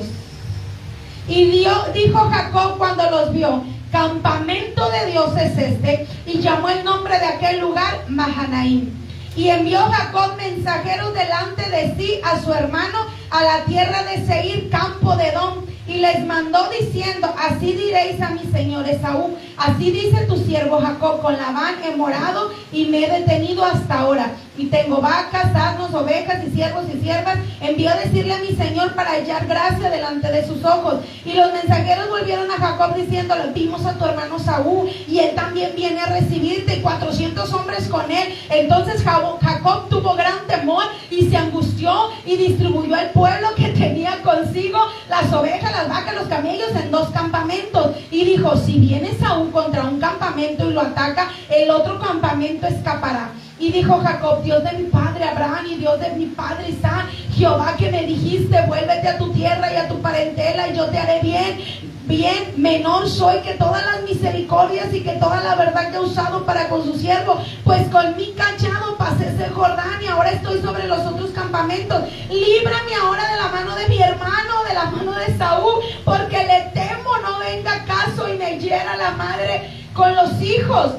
Y dijo Jacob cuando los vio: campamento de Dios es este. Y llamó el nombre de aquel lugar Mahanaim. Y envió Jacob mensajeros delante de sí a su hermano a la tierra de Seir, campo de Edom. Y les mandó diciendo: así diréis a mi señor Esaú: así dice tu siervo Jacob, con Labán he morado y me he detenido hasta ahora, y tengo vacas, asnos, ovejas y siervos y siervas. Envió a decirle a mi señor para hallar gracia delante de sus ojos. Y los mensajeros volvieron a Jacob diciéndole: vimos a tu hermano Saúl y él también viene a recibirte, y 400 hombres con él. Entonces Jacob tuvo gran temor y se angustió, y distribuyó el pueblo que tenía consigo, las ovejas, las vacas, los camellos, en 2 campamentos. Y dijo: si viene Saúl contra un campamento y lo ataca, el otro campamento escapará. Y dijo Jacob: Dios de mi padre Abraham y Dios de mi padre Isaac, Jehová que me dijiste: vuélvete a tu tierra y a tu parentela, y yo te haré bien, menor soy que todas las misericordias y que toda la verdad que he usado para con su siervo, pues con mi cachado pasé ese Jordán y ahora estoy sobre los otros campamentos. Líbrame ahora de la mano de mi hermano, de la mano de Saúl, porque le temo no venga caso y me hiera la madre con los hijos.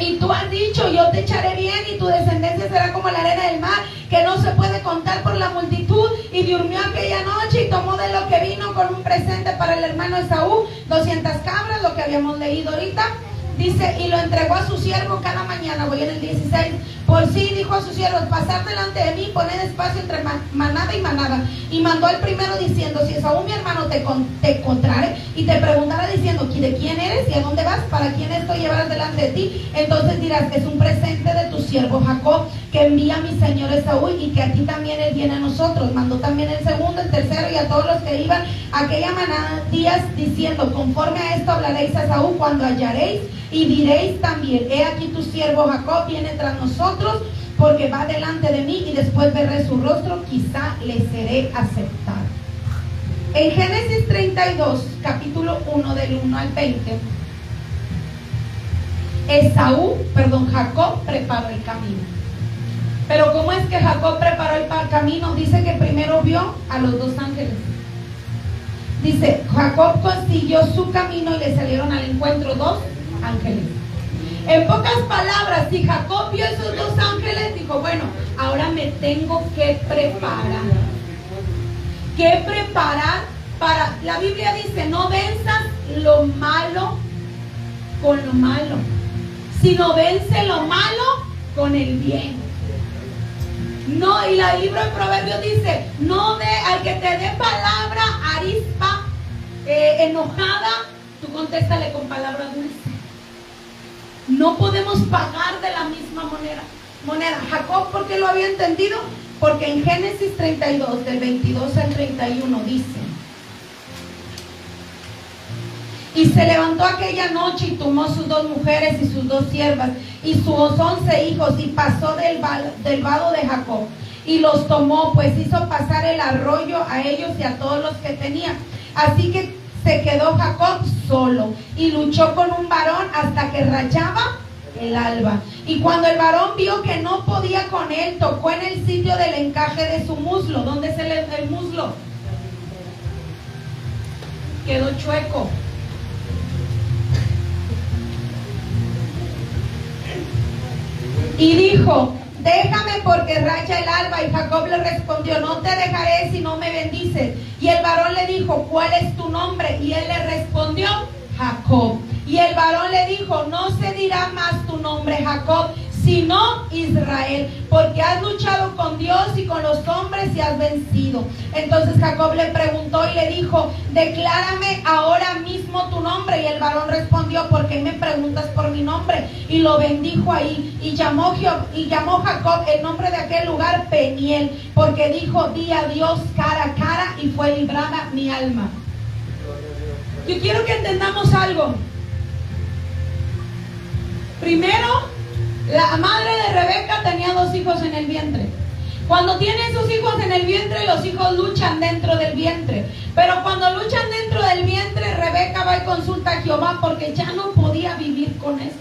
Y tú has dicho: yo te echaré bien, y tu descendencia será como la arena del mar, que no se puede contar por la multitud. Y durmió aquella noche y tomó de lo que vino con un presente para el hermano Esaú 200 cabras, lo que habíamos leído ahorita. Dice: y lo entregó a su siervo cada mañana. Voy en el 16. Por sí dijo a sus siervos: pasad delante de mí, poned espacio entre manada y manada. Y mandó al primero diciendo: si Esaú mi hermano te encontrare y te preguntara diciendo: ¿de quién eres y a dónde vas? ¿Para quién esto llevarás delante de ti? Entonces dirás: es un presente de tu siervo Jacob, que envía a mi señor Esaú, y que a ti también él viene a nosotros. Mandó también el segundo, el tercero y a todos los que iban a aquella manada días, diciendo: conforme a esto hablaréis a Esaú cuando hallaréis, y diréis también: he aquí tu siervo Jacob viene tras nosotros, porque va delante de mí, y después veré su rostro, quizá le seré aceptado. En Génesis 32, capítulo 1, del 1 al 20, Jacob preparó el camino. Pero ¿cómo es que Jacob preparó el camino? Dice que primero vio a los 2 ángeles. Dice: Jacob consiguió su camino y le salieron al encuentro 2 ángeles. En pocas palabras, si Jacob vio esos 2 ángeles, dijo: bueno, ahora me tengo que preparar. ¿Qué preparar? La Biblia dice: no venzas lo malo con lo malo, sino vence lo malo con el bien. No, y el libro de Proverbios dice: no al que te dé palabra arispa, enojada, tú contéstale con palabra dulce. No podemos pagar de la misma moneda. Jacob, ¿por qué lo había entendido? Porque en Génesis 32, del 22 al 31 dice: y se levantó aquella noche y tomó sus 2 mujeres y sus 2 siervas y sus 11 hijos, y pasó del vado de Jacob, y los tomó, pues hizo pasar el arroyo a ellos y a todos los que tenía. Así que se quedó Jacob solo, y luchó con un varón hasta que rayaba el alba. Y cuando el varón vio que no podía con él, tocó en el sitio del encaje de su muslo. ¿Dónde es el muslo? Quedó chueco. Y dijo: déjame, porque raya el alba. Y Jacob le respondió: no te dejaré si no me bendices. Y el varón le dijo: ¿cuál es tu nombre? Y él le respondió: Jacob. Y el varón le dijo: no se dirá más tu nombre Jacob, sino Israel, porque has luchado con Dios y con los hombres y has vencido. Entonces Jacob le preguntó y le dijo: declárame ahora mismo tu nombre. Y el varón respondió: ¿por qué me preguntas por mi nombre? Y lo bendijo ahí. Y llamó Jacob el nombre de aquel lugar Peniel, porque dijo: di a Dios cara a cara, y fue librada mi alma. Yo quiero que entendamos algo. Primero, la madre de Rebeca tenía 2 hijos en el vientre. Cuando tienen sus hijos en el vientre, los hijos luchan dentro del vientre. Pero cuando luchan dentro del vientre, Rebeca va y consulta a Jehová porque ya no podía vivir con eso.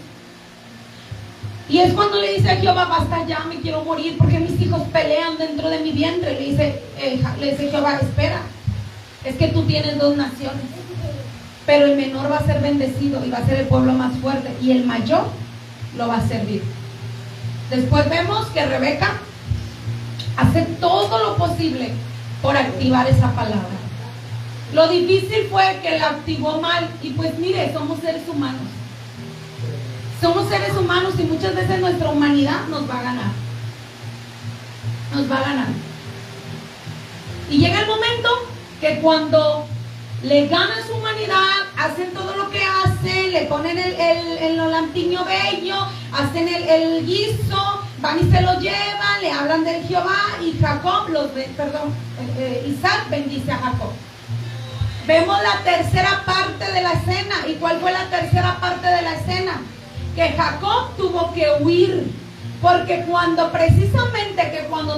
Y es cuando le dice a Jehová, basta ya, me quiero morir porque mis hijos pelean dentro de mi vientre. Le dice Jehová, espera, es que tú tienes 2 naciones, pero el menor va a ser bendecido y va a ser el pueblo más fuerte, y el mayor lo va a servir. Después vemos que Rebeca hace todo lo posible por activar esa palabra. Lo difícil fue que la activó mal, y pues mire, somos seres humanos. Somos seres humanos y muchas veces nuestra humanidad nos va a ganar. Nos va a ganar. Y llega el momento que cuando le gana su humanidad, hacen todo lo que hacen, le ponen el lampiño bello, hacen el guiso, van y se lo llevan, le hablan del Jehová, y Isaac bendice a Jacob. Vemos la tercera parte de la escena. ¿Y cuál fue la tercera parte de la escena? Que Jacob tuvo que huir, porque cuando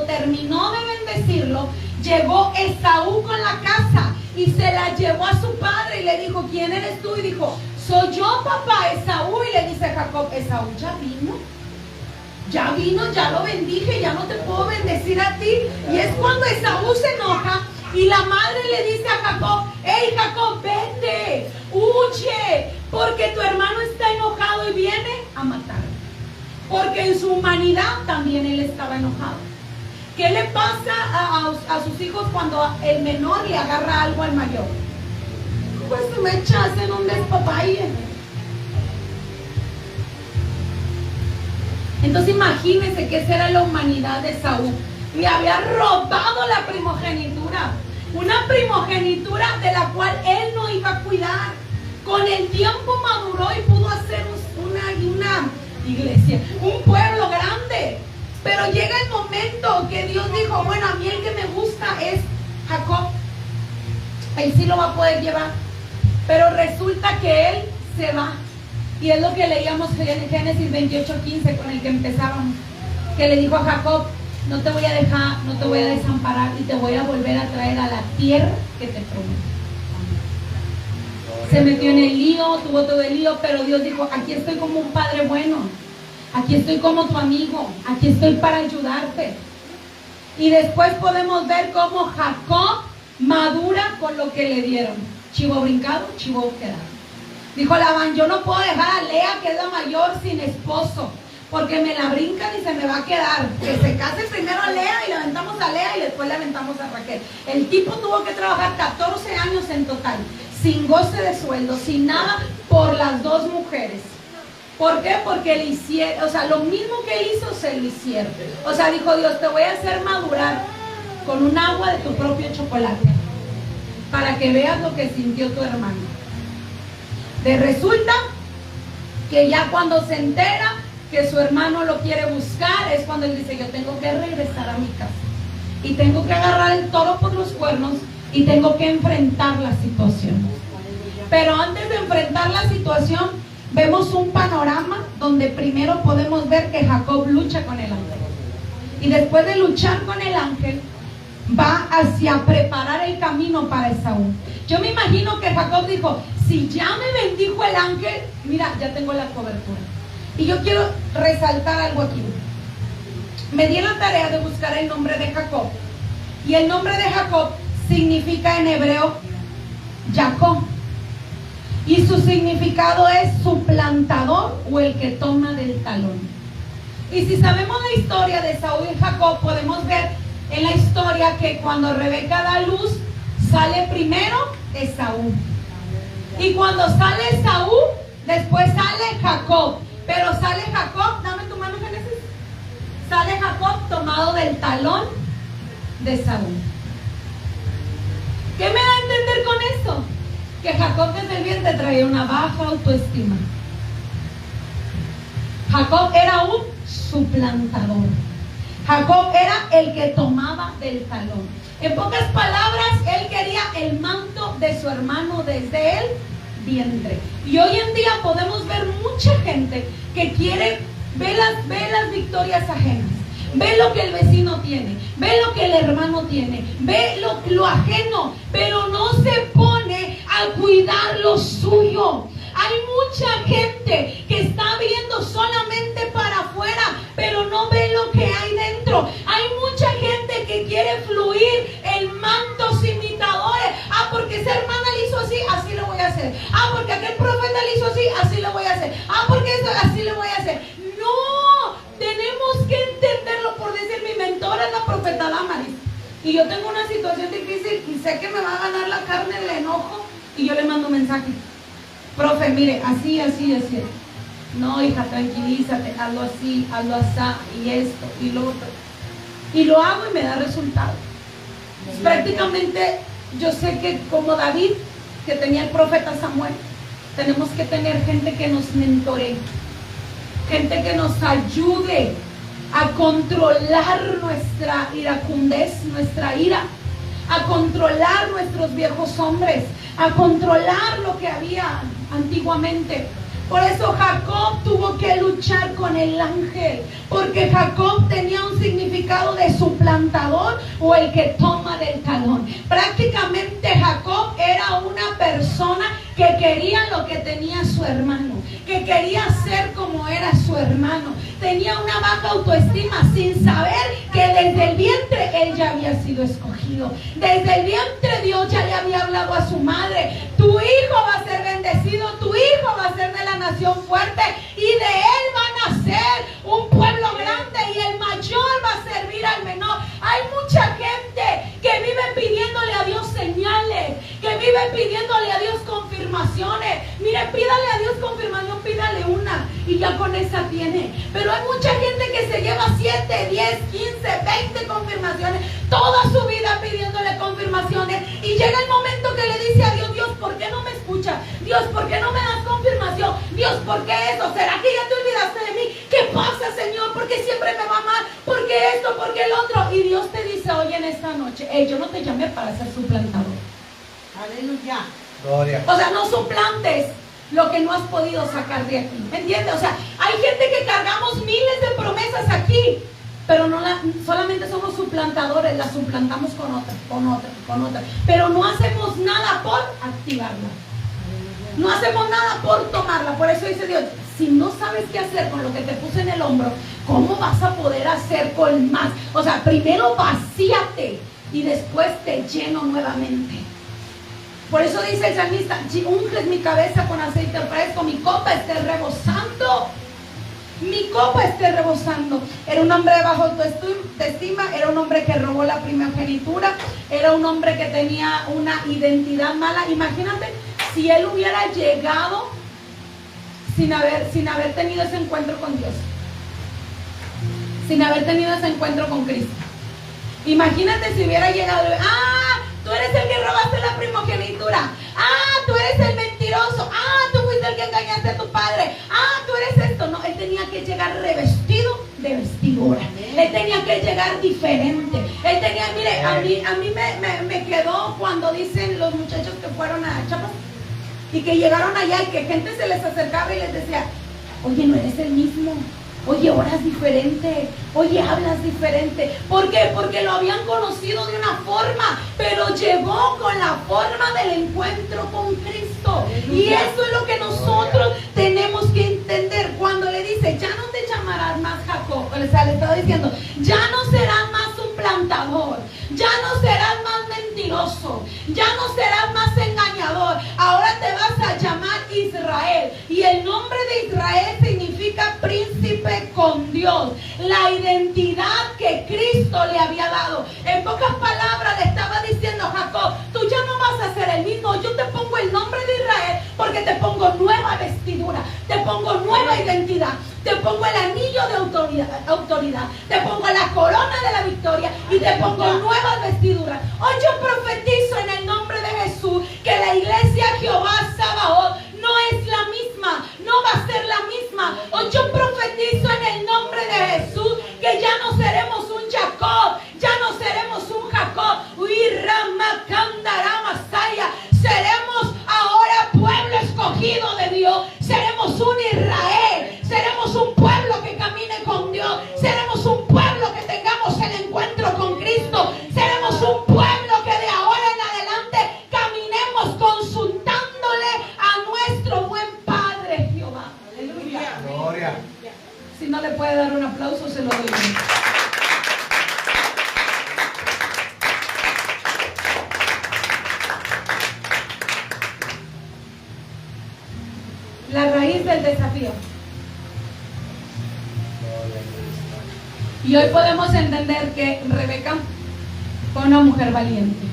terminó de bendecirlo, llegó Esaú con la casa y se la llevó a su padre y le dijo, ¿quién eres tú? Y dijo, soy yo, papá, Esaú. Y le dice Jacob, Esaú ya vino, ya lo bendije, ya no te puedo bendecir a ti. Y es cuando Esaú se enoja y la madre le dice a Jacob, hey Jacob, vete, huye, porque tu hermano está enojado y viene a matar. Porque en su humanidad también él estaba enojado. ¿Qué le pasa a sus hijos cuando el menor le agarra algo al mayor? Pues me echas en un despapalle. Entonces imagínense que esa era la humanidad de Saúl. Le había robado la primogenitura. Una primogenitura de la cual él no iba a cuidar. Con el tiempo maduró y pudo hacer una iglesia, un pueblo grande. Pero llega el momento que Dios dijo, bueno, a mí el que me gusta es Jacob. Él sí lo va a poder llevar. Pero resulta que él se va. Y es lo que leíamos en Génesis 28:15, con el que empezábamos. Que le dijo a Jacob, no te voy a dejar, no te voy a desamparar, y te voy a volver a traer a la tierra que te prometí. Se metió en el lío, tuvo todo el lío, pero Dios dijo, aquí estoy como un padre bueno. Aquí estoy como tu amigo, aquí estoy para ayudarte. Y después podemos ver cómo Jacob madura con lo que le dieron. Chivo brincado, chivo quedado. Dijo Labán, yo no puedo dejar a Lea, que es la mayor, sin esposo, porque me la brincan y se me va a quedar. Que se case primero a Lea y le aventamos a Lea y después le aventamos a Raquel. El tipo tuvo que trabajar 14 años en total, sin goce de sueldo, sin nada, por las 2 mujeres. ¿Por qué? Porque le hicieron, o sea, lo mismo que él hizo, se lo hicieron. O sea, dijo Dios, te voy a hacer madurar con un agua de tu propio chocolate, para que veas lo que sintió tu hermano. Resulta que ya cuando se entera que su hermano lo quiere buscar, es cuando él dice, yo tengo que regresar a mi casa. Y tengo que agarrar el toro por los cuernos y tengo que enfrentar la situación. Pero antes de enfrentar la situación, vemos un panorama donde primero podemos ver que Jacob lucha con el ángel. Y después de luchar con el ángel, va hacia preparar el camino para Esaú. Yo me imagino que Jacob dijo, si ya me bendijo el ángel, mira, ya tengo la cobertura. Y yo quiero resaltar algo aquí. Me di la tarea de buscar el nombre de Jacob. Y el nombre de Jacob significa en hebreo Jacob. Y su significado es suplantador, o el que toma del talón. Y si sabemos la historia de Esaú y Jacob, podemos ver en la historia que cuando Rebeca da luz, sale primero Esaú. Y cuando sale Esaú, después sale Jacob. Pero sale Jacob, dame tu mano, Génesis. Sale Jacob tomado del talón de Esaú. ¿Qué me da a entender con esto? Que Jacob desde el vientre traía una baja autoestima. Jacob era un suplantador. Jacob era el que tomaba del talón. En pocas palabras, él quería el manto de su hermano desde el vientre. Y hoy en día podemos ver mucha gente que quiere ver las victorias ajenas. Ve lo que el vecino tiene, ve lo que el hermano tiene, ve lo ajeno, pero no se pone a cuidar lo suyo. Hay mucha gente que está viendo solamente para afuera, pero no ve lo que hay dentro. Hay mucha gente que quiere fluir en mantos imitadores. Ah, porque esa hermana le hizo así, así lo voy a hacer. Ah, porque aquel profeta le hizo así, así lo voy a hacer. Ah, porque eso, así lo voy a hacer. No, tenemos que entenderlo. Por decir, mi mentora es la profeta Damaris. Y yo tengo una situación difícil y sé que me va a ganar la carne el enojo. Y yo le mando un mensaje. Profe, mire, así. No, hija, tranquilízate, hazlo así, y esto, y lo otro. Y lo hago y me da resultado. Prácticamente, yo sé que como David, que tenía el profeta Samuel, tenemos que tener gente que nos mentoree, gente que nos ayude a controlar nuestra iracundez, nuestra ira, a controlar nuestros viejos hombres, a controlar lo que había antiguamente. Por eso Jacob tuvo que luchar con el ángel, porque Jacob tenía un significado de suplantador o el que toma del talón. Prácticamente Jacob era una persona que quería lo que tenía su hermano, que quería ser como era su hermano. Tenía una baja autoestima sin saber que desde el vientre él ya había sido escogido. Desde el vientre Dios ya le había hablado a su madre: tu hijo va a ser bendecido, tu hijo va a ser de la nación fuerte y de él van a ser un pueblo grande y el mayor va a servir al menor. Hay mucha gente que vive pidiéndole a Dios señales, que vive pidiéndole a Dios confirmaciones. Mire, pídale a Dios confirmación, pídale una y ya con esa tiene. Pero hay mucha gente que se lleva 7, 10, 15, 20 confirmaciones, toda su vida pidiéndole confirmaciones, y llega el momento que le dice a Dios: Dios, ¿por qué no me escuchas? Dios, ¿por qué no me das confirmación? Dios, ¿por qué eso? ¿Será que ya te olvidaste de mí? ¿Qué pasa, Señor? ¿Por qué siempre me va mal? ¿Por qué esto? ¿Por qué el otro? Y Dios te dice hoy en esta noche: yo no te llamé para ser suplantador. Aleluya. Gloria. O sea, no suplantes lo que no has podido sacar de aquí. ¿Me entiendes? O sea, hay gente que cargamos miles de promesas aquí, pero solamente somos suplantadores, las suplantamos con otra. Pero no hacemos nada por activarla. No hacemos nada por tomarla. Por eso dice Dios: si no sabes qué hacer con lo que te puse en el hombro, ¿cómo vas a poder hacer con más? O sea, primero vacíate y después te lleno nuevamente. Por eso dice el salmista: unges mi cabeza con aceite fresco, mi copa esté rebosando. Mi copa esté rebosando. Era un hombre de bajo autoestima, era un hombre que robó la primogenitura, era un hombre que tenía una identidad mala. Imagínate si él hubiera llegado sin haber tenido ese encuentro con Dios, sin haber tenido ese encuentro con Cristo. Imagínate si hubiera llegado: tú eres el que robaste la primogenitura, tú eres el mentiroso, tú fuiste el que engañaste a tu padre, tú eres esto. No, él tenía que llegar revestido de vestidura. Él tenía que llegar diferente. Él tenía, mire, a mí me quedó cuando dicen los muchachos que fueron a Chiapas y que llegaron allá y que gente se les acercaba y les decía: oye, no eres el mismo. Oye, oras diferente, oye, hablas diferente. ¿Por qué? Porque lo habían conocido de una forma, pero llegó con la forma del encuentro con Cristo. Y eso es lo que nosotros tenemos que entender. Cuando le dice: ya no te llamarás más Jacob, o sea, le estaba diciendo: ya no serás más suplantador, ya no serás más mentiroso, ya no serás más engañador. Ahora te vas a llamar Israel. Y el nombre de Israel significa príncipe con Dios, la identidad que Cristo le había dado. En pocas palabras le estaba diciendo a Jacob: tú ya no vas a ser el mismo. Yo te pongo el nombre de Israel porque te pongo nueva vestidura, te pongo nueva identidad, te pongo el anillo de autoridad, te pongo la corona de la victoria y te pongo nuevas vestiduras. Hoy yo profetizo en el nombre de Jesús que la iglesia Jehová Sabaoth no es la misma, no va a ser la misma. Hoy yo profetizo en el nombre de Jesús que ya no seremos un Jacob, ya no seremos un Jacob. Seremos ahora pueblo escogido. no le puede dar un aplauso, se lo doy yo. La raíz del desafío. Y hoy podemos entender que Rebeca fue una mujer valiente.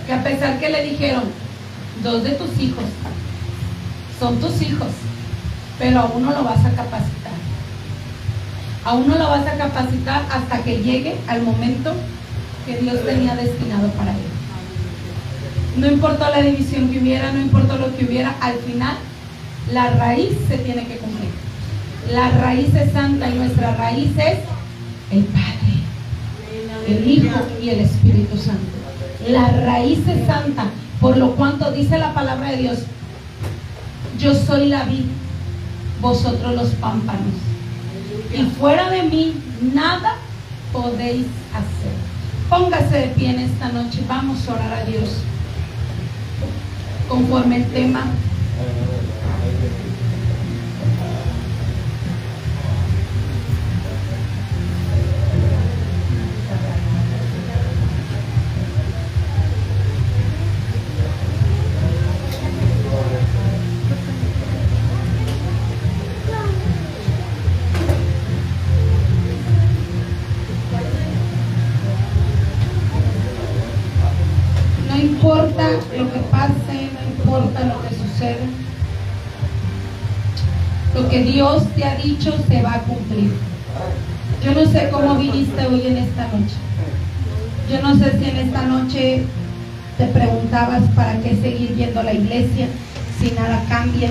Que a pesar que le dijeron, 2 de tus hijos son tus hijos, pero aún no lo vas a capacitar. Aún no lo vas a capacitar hasta que llegue al momento que Dios tenía destinado para él. No importó la división que hubiera, no importó lo que hubiera, al final la raíz se tiene que cumplir. La raíz es santa y nuestra raíz es el Padre, el Hijo y el Espíritu Santo. La raíz es santa, por lo cuanto dice la palabra de Dios, yo soy la vid, vosotros los pámpanos, y fuera de mí nada podéis hacer. Póngase de pie en esta noche, vamos a orar a Dios conforme el tema. No importa lo que pase, no importa lo que suceda. Lo que Dios te ha dicho se va a cumplir. Yo no sé cómo viniste hoy en esta noche. Yo no sé si en esta noche te preguntabas para qué seguir yendo a la iglesia si nada cambia.